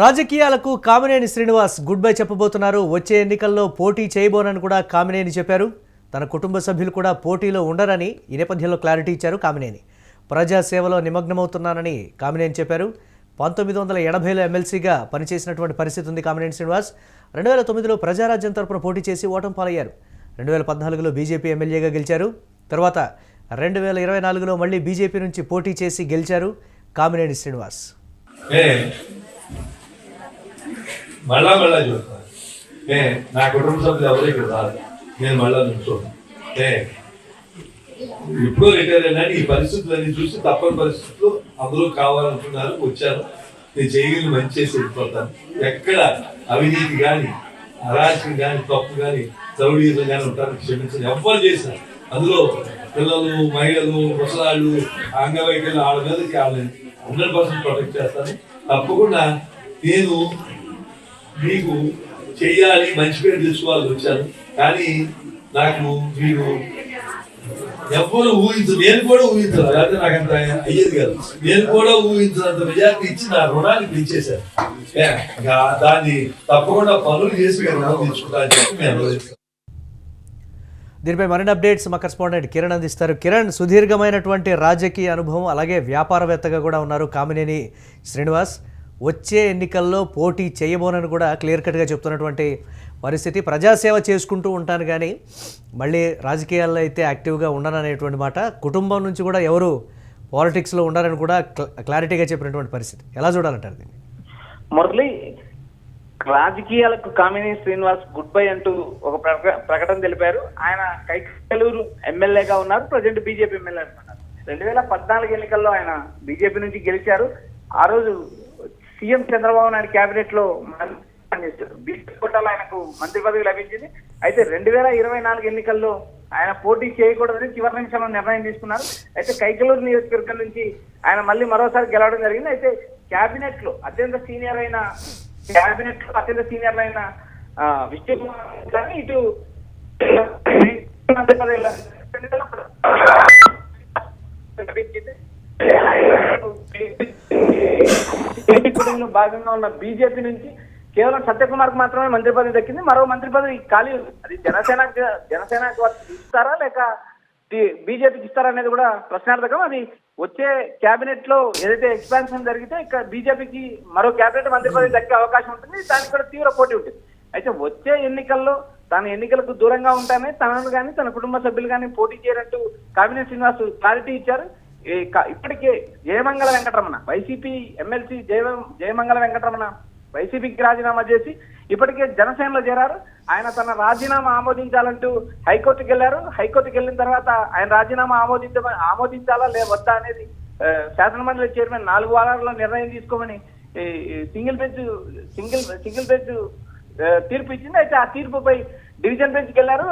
రాజకీయాలకు Kamineni Srinivas good bye చెప్పబోతున్నారు. వచ్చే ఎన్నికల్లో పోటీ చేయబోనని కూడా కామినేని చెప్పారు. తన కుటుంబ సభ్యులు కూడా పోటీలో ఉండరని ఈ నేపథ్యంలో క్లారిటీ ఇచ్చారు కామినేని. ప్రజాసేవలో నిమగ్నమవుతున్నానని కామినేని చెప్పారు. 1980లో ఎమ్మెల్సీగా పనిచేసినటువంటి పరిస్థితి ఉంది కామినేని శ్రీనివాస్. 2009లో ప్రజారాజ్యం తరపున పోటీ చేసి ఓటమి పాలయ్యారు. 2014లో బీజేపీ ఎమ్మెల్యేగా గెలిచారు. తర్వాత 2024లో మళ్ళీ బీజేపీ నుంచి పోటీ చేసి గెలిచారు కామినేని శ్రీనివాస్. మళ్ళా చూస్తాను నా కుటుంబ సభ్యులు ఎవరికి రాదు. నేను మళ్ళా నుంచోను. ఇప్పుడు రిటైర్ అయినా ఈ పరిస్థితులన్నీ చూసి తప్పని పరిస్థితులు అందరూ కావాలనుకున్నారు, వచ్చారు. నేను చేయగలిగి మంచి చేసి వెళ్ళిపోతాను. ఎక్కడ అవినీతి కానీ, అరాచకం కానీ, తప్పు కానీ, రౌడీజం కానీ ఉంటారని క్షమించండి. ఎవ్వరు చేసినా అందులో పిల్లలు, మహిళలు, ముసలాళ్ళు, అంగవైకల్యం వాళ్ళ మీదకి వాళ్ళని 100% ప్రొటెక్ట్ చేస్తాను. తప్పకుండా నేను మీకు చెయ్యాలి, మంచి పేరు తెచ్చుకోవాలని వచ్చాను. కానీ నాకు మీరు ఎవ్వరు ఊహించరు, నేను కూడా ఊహించను. అయితే నాకు అంత అయ్యేది కాదు. నేను కూడా ఊహించినంత మెజార్టీ ఇచ్చి నా రుణాన్ని పెంచేశాను. దాన్ని తప్పకుండా పనులు చేసి తెచ్చుకుంటాను చెప్పి మేము. దీనిపై మరిన్ని అప్డేట్స్ మా కరెస్పాండెంట్ కిరణ్ అందిస్తారు. కిరణ్, సుదీర్ఘమైనటువంటి రాజకీయ అనుభవం, అలాగే వ్యాపారవేత్తగా కూడా ఉన్నారు కామినేని శ్రీనివాస్. వచ్చే ఎన్నికల్లో పోటీ చేయబోనని కూడా క్లియర్ కట్గా చెప్తున్నటువంటి పరిస్థితి. ప్రజాసేవ చేసుకుంటూ ఉంటాను కానీ మళ్ళీ రాజకీయాల్లో అయితే యాక్టివ్గా ఉండననేటువంటి మాట. కుటుంబం నుంచి కూడా ఎవరు పాలిటిక్స్లో ఉండాలని కూడా క్లారిటీగా చెప్పినటువంటి పరిస్థితి. ఎలా చూడాలంటారు దీన్ని? మురళి, రాజకీయాలకు కామినేని శ్రీనివాస్ గుడ్ బై అంటూ ఒక ప్రకటన తెలిపారు. ఆయన కైకలూరు ఎమ్మెల్యేగా ఉన్నారు, ప్రజెంట్ బీజేపీ ఎమ్మెల్యే ఉన్నారు. 2014 ఎన్నికల్లో ఆయన బీజేపీ నుంచి గెలిచారు. ఆ రోజు సీఎం చంద్రబాబు నాయుడు క్యాబినెట్ లో పనిచేశారు. బీజేపీ కోటాలో ఆయనకు మంత్రి పదవి లభించింది. అయితే 2024 ఎన్నికల్లో ఆయన పోటీ చేయకూడదని చివరి నిమిషంలో నిర్ణయం తీసుకున్నారు. అయితే కైకలూరు నియోజకవర్గం నుంచి ఆయన మళ్ళీ మరోసారి గెలవడం జరిగింది. అయితే క్యాబినెట్ లో అత్యంత సీనియర్ అయిన విష్ణుకుమార్ ఇటు భాగంగా ఉన్న బీజేపీ నుంచి కేవలం సత్యకుమార్ కు మాత్రమే మంత్రి పదవి దక్కింది. మరో మంత్రి పదవి ఖాళీ. అది జనసేనకు ఇస్తారా లేక బీజేపీకి ఇస్తారా అనేది కూడా ప్రశ్నార్థకం. అది వచ్చే క్యాబినెట్ లో ఏదైతే ఎక్స్పాన్షన్ జరిగితే ఇక బీజేపీకి మరో క్యాబినెట్ మంత్రి పదవి దక్కే అవకాశం ఉంటుంది. దానికి కూడా తీవ్ర పోటీ ఉంటుంది. అయితే వచ్చే ఎన్నికల్లో తాను ఎన్నికలకు దూరంగా ఉంటానని తనను కానీ తన కుటుంబ సభ్యులు కానీ పోటీ చేయనట్టు కామినేని శ్రీనివాస్ క్లారిటీ ఇచ్చారు. ఇప్పటికే జయమంగళ వెంకటరమణ, వైసీపీ ఎమ్మెల్సీ జయమంగళ వెంకటరమణ వైసీపీకి రాజీనామా చేసి ఇప్పటికే జనసేనలో చేరారు. ఆయన తన రాజీనామా ఆమోదించాలంటూ హైకోర్టుకు వెళ్లారు. హైకోర్టుకు వెళ్ళిన తర్వాత ఆయన రాజీనామా ఆమోదించాలా వద్దా అనేది శాసనమండలి చైర్మన్ 4 వారాల్లో నిర్ణయం తీసుకోమని సింగిల్ బెంచ్ తీర్పు ఇచ్చింది. అయితే ఆ తీర్పుపై డివిజన్ బెంచ్కి వెళ్లారు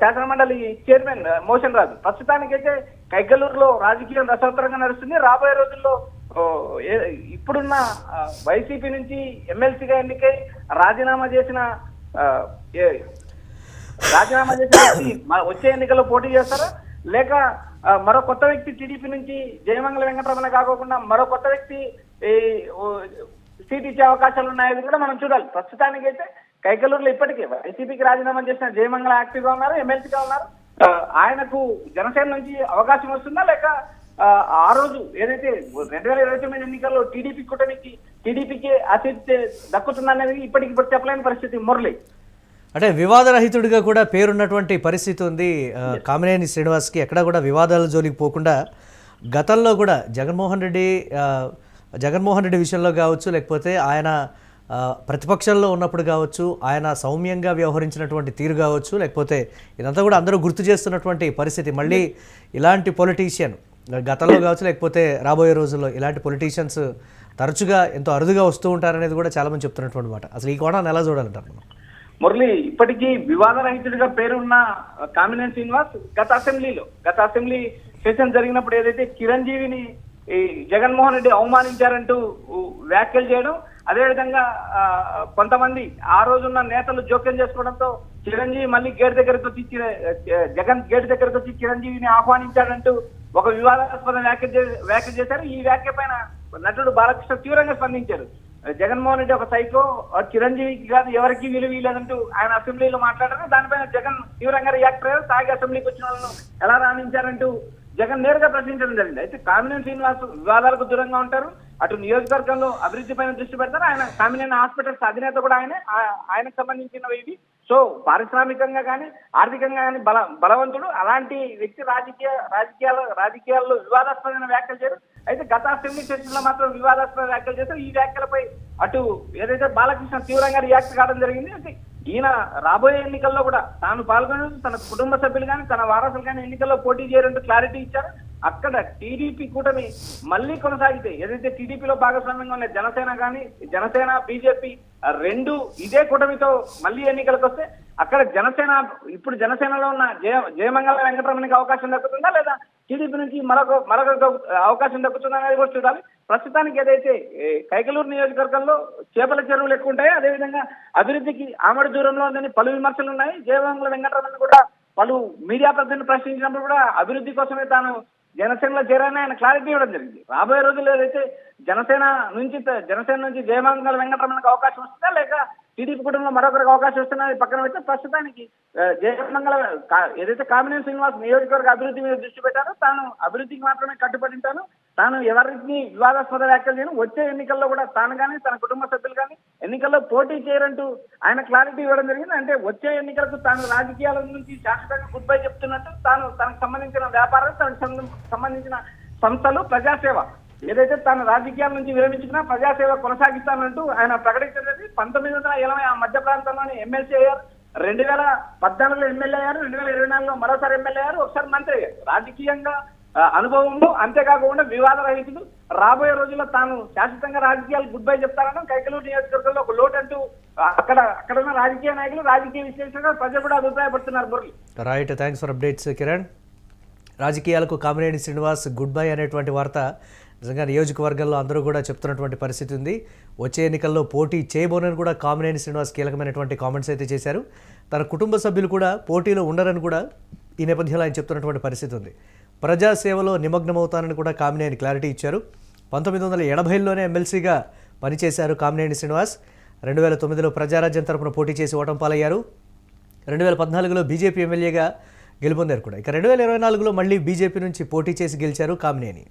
శాసనమండలి చైర్మన్ మోషన్ రాజు. ప్రస్తుతానికైతే కైకలూరులో రాజకీయం రసవత్తరంగా నడుస్తుంది. రాబోయే రోజుల్లో ఇప్పుడున్న వైసీపీ నుంచి ఎమ్మెల్సీగా ఎన్నికై రాజీనామా చేసిన వచ్చే ఎన్నికల్లో పోటీ చేస్తారా లేక మరో కొత్త వ్యక్తి టీడీపీ నుంచి జయమంగళ వెంకటరమణ కాకోకుండా మరో కొత్త వ్యక్తి సీట్ ఇచ్చే అవకాశాలు ఉన్నాయని కూడా మనం చూడాలి. ప్రస్తుతానికైతే కైకలూరులో ఇప్పటికే వైసీపీకి రాజీనామా చేసిన జయమంగళ యాక్టివ్ గా ఉన్నారు, ఎమ్మెల్సీగా ఉన్నారు. ఆయనకు జనసేన నుంచి అవకాశం వస్తుందా లేక ఆ రోజు ఏదైతే 2029 ఎన్నికల్లో టీడీపీ కూటమికి టీడీపీకి ఆ సీట్ దక్కుతుందనేది ఇప్పటికిప్పుడు చెప్పలేని పరిస్థితి. మురళి, అంటే వివాదరహితుడిగా కూడా పేరున్నటువంటి పరిస్థితి ఉంది కామినేని శ్రీనివాస్కి. ఎక్కడ కూడా వివాదాల జోలికి పోకుండా గతంలో కూడా జగన్మోహన్ రెడ్డి విషయంలో కావచ్చు, లేకపోతే ఆయన ప్రతిపక్షంలో ఉన్నప్పుడు కావచ్చు, ఆయన సౌమ్యంగా వ్యవహరించినటువంటి తీరు కావచ్చు, లేకపోతే ఇదంతా కూడా అందరూ గుర్తు చేస్తున్నటువంటి పరిస్థితి. మళ్ళీ ఇలాంటి పొలిటీషియన్ గతంలో కావచ్చు, లేకపోతే రాబోయే రోజుల్లో ఇలాంటి పొలిటీషియన్స్ తరచుగా ఎంతో అరుదుగా వస్తూ ఉంటారనేది కూడా చాలా మంది చెప్తున్నటువంటి మాట. అసలు ఈ కోణాన్ని ఎలా చూడాలంటారు మనం? మురళి, ఇప్పటికీ వివాదరహితుడిగా పేరున్న కామినేని శ్రీనివాస్ గత అసెంబ్లీ సెషన్ జరిగినప్పుడు ఏదైతే చిరంజీవిని జగన్మోహన్ రెడ్డి అవమానించారంటూ వ్యాఖ్యలు చేయడం, అదేవిధంగా కొంతమంది ఆ రోజున్న నేతలు జోక్యం చేసుకోవడంతో చిరంజీవి మళ్ళీ జగన్ గేట్ దగ్గరకు వచ్చి చిరంజీవిని ఆహ్వానించాడంటూ ఒక వివాదాస్పద వ్యాఖ్య చేశారు. ఈ వ్యాఖ్య పైన నటుడు బాలకృష్ణ తీవ్రంగా స్పందించారు. జగన్మోహన్ రెడ్డి ఒక సైకో, చిరంజీవికి కాదు ఎవరికి విలువ లేదంటూ ఆయన అసెంబ్లీలో మాట్లాడారు. దానిపైన జగన్ తీవ్రంగా రియాక్ట్ అయ్యారు. తాగి అసెంబ్లీకి వచ్చిన వాళ్ళను ఎలా రాణించారంటూ జగన్ నేరుగా ప్రశ్నించడం జరిగింది. అయితే కామినేని శ్రీనివాస్ వివాదాలకు దూరంగా ఉంటారు. అటు నియోజకవర్గంలో అభివృద్ధి పైన దృష్టి పెడతారు. ఆయన కామినేని హాస్పిటల్స్ అధినేత కూడా ఆయనకు సంబంధించినవి ఇవి. సో పారిశ్రామికంగా కానీ ఆర్థికంగా కానీ బలవంతుడు. అలాంటి వ్యక్తి రాజకీయాల్లో వివాదాస్పదమైన వ్యాఖ్యలు చేయరు. అయితే గత అసెంబ్లీ సెషన్లో మాత్రం వివాదాస్పద వ్యాఖ్యలు చేస్తారు. ఈ వ్యాఖ్యలపై అటు ఏదైతే బాలకృష్ణ తీవ్రంగా రియాక్ట్ కావడం జరిగింది. అయితే ఈయన రాబోయే ఎన్నికల్లో కూడా తాను పాల్గొని తన కుటుంబ సభ్యులు కానీ తన వారసులు కానీ ఎన్నికల్లో పోటీ చేయరంటూ క్లారిటీ ఇచ్చారు. అక్కడ టీడీపీ కూటమి మళ్ళీ కొనసాగితే ఏదైతే టీడీపీలో భాగస్వామ్యంగా ఉన్న జనసేన బీజేపీ రెండు ఇదే కూటమితో మళ్ళీ ఎన్నికలకు వస్తే అక్కడ ఇప్పుడు జనసేనలో ఉన్న జయమంగళ వెంకటరమణకి అవకాశం దక్కుతుందా లేదా టీడీపీ నుంచి మరొక అవకాశం దక్కుతుందా అనేది కూడా చూడాలి. ప్రస్తుతానికి ఏదైతే కైకలూరు నియోజకవర్గంలో చేపల చెరువులు ఎక్కువ ఉంటాయో అదేవిధంగా అభివృద్ధికి ఆమడి దూరంలో ఉందని పలు విమర్శలు ఉన్నాయి. జయమంగళ వెంకటరమణ కూడా పలు మీడియా ప్రతినిధులు ప్రశ్నించినప్పుడు కూడా అభివృద్ధి కోసమే తాను జనసేనలో చేరాలని ఆయన క్లారిటీ ఇవ్వడం జరిగింది. రాబోయే రోజుల్లో ఏదైతే జనసేన నుంచి జయమంగళ వెంకటరమణకు అవకాశం వస్తుందా లేక టీడీపీ కుటుంబంలో మరొకరికి అవకాశం వస్తున్నది పక్కన పెడితే ప్రస్తుతానికి జయమంగళ ఏదైతే కామినేని శ్రీనివాస్ నియోజకవర్గ అభివృద్ధి మీద దృష్టి పెట్టారో తాను అభివృద్ధికి మాత్రమే కట్టుబడి ఉంటాను, తాను ఎవరికి వివాదాస్పద వ్యాఖ్యలు చేయను, వచ్చే ఎన్నికల్లో కూడా తాను కానీ తన కుటుంబ సభ్యులు కానీ ఎన్నికల్లో పోటీ చేయరంటూ ఆయన క్లారిటీ ఇవ్వడం జరిగింది. అంటే వచ్చే ఎన్నికలకు తాను రాజకీయాల నుంచి శాశ్వతంగా గుడ్ బై చెప్తున్నట్టు తనకు సంబంధించిన వ్యాపారాలు తనకు సంబంధించిన సంస్థలు ప్రజాసేవ ఏదైతే తాను రాజకీయాల నుంచి విరమించుకున్నా ప్రజాసేవ కొనసాగిస్తానంటూ ఆయన ప్రకటించినది. 1980 ఆ మధ్య ప్రాంతంలోనే ఎమ్మెల్సీ అయ్యారు. 2014లో ఎమ్మెల్యే అయ్యారు. 2024లో మరోసారి ఎమ్మెల్యే అయ్యారు. ఒకసారి మంత్రి అయ్యారు. రాజకీయంగా అనుభవంలో అంతేకాకుండా వివాద రహితుడు. రాబోయే రోజుల్లో తాను శాశ్వతంగా రాజకీయాలు గుడ్ బై చెప్తారని కైకలూరు నియోజకవర్గంలో ఒక లోటు అంటూ అక్కడ ఉన్న రాజకీయ నాయకులు రాజకీయ విశ్లేషకులు ప్రజలు కూడా అభిప్రాయపడుతున్నారు. Murali right, thanks for updates Kiran. రాజకీయాలకు కామినేని శ్రీనివాస్ గుడ్ బై అనేటువంటి వార్త నిజంగా నియోజకవర్గంలో అందరూ కూడా చెప్తున్నటువంటి పరిస్థితి ఉంది. వచ్చే ఎన్నికల్లో పోటీ చేయబోనని కూడా కామినేని శ్రీనివాస్ కీలకమైనటువంటి కామెంట్స్ అయితే చేశారు. తన కుటుంబ సభ్యులు కూడా పోటీలో ఉండరని కూడా ఈ నేపథ్యంలో ఆయన చెప్తున్నటువంటి పరిస్థితి ఉంది. ప్రజాసేవలో నిమగ్నమవుతానని కూడా కామినేని క్లారిటీ ఇచ్చారు. 1980లోనే ఎమ్మెల్సీగా పనిచేశారు కామినేని శ్రీనివాస్. 2009లో ప్రజారాజ్యం తరపున పోటీ చేసి ఓటమి పాలయ్యారు. 2014లో బీజేపీ ఎమ్మెల్యేగా గెలుపొందారు కూడా. ఇక 2024లో మళ్ళీ బీజేపీ నుంచి పోటీ చేసి గెలిచారు కామినేని.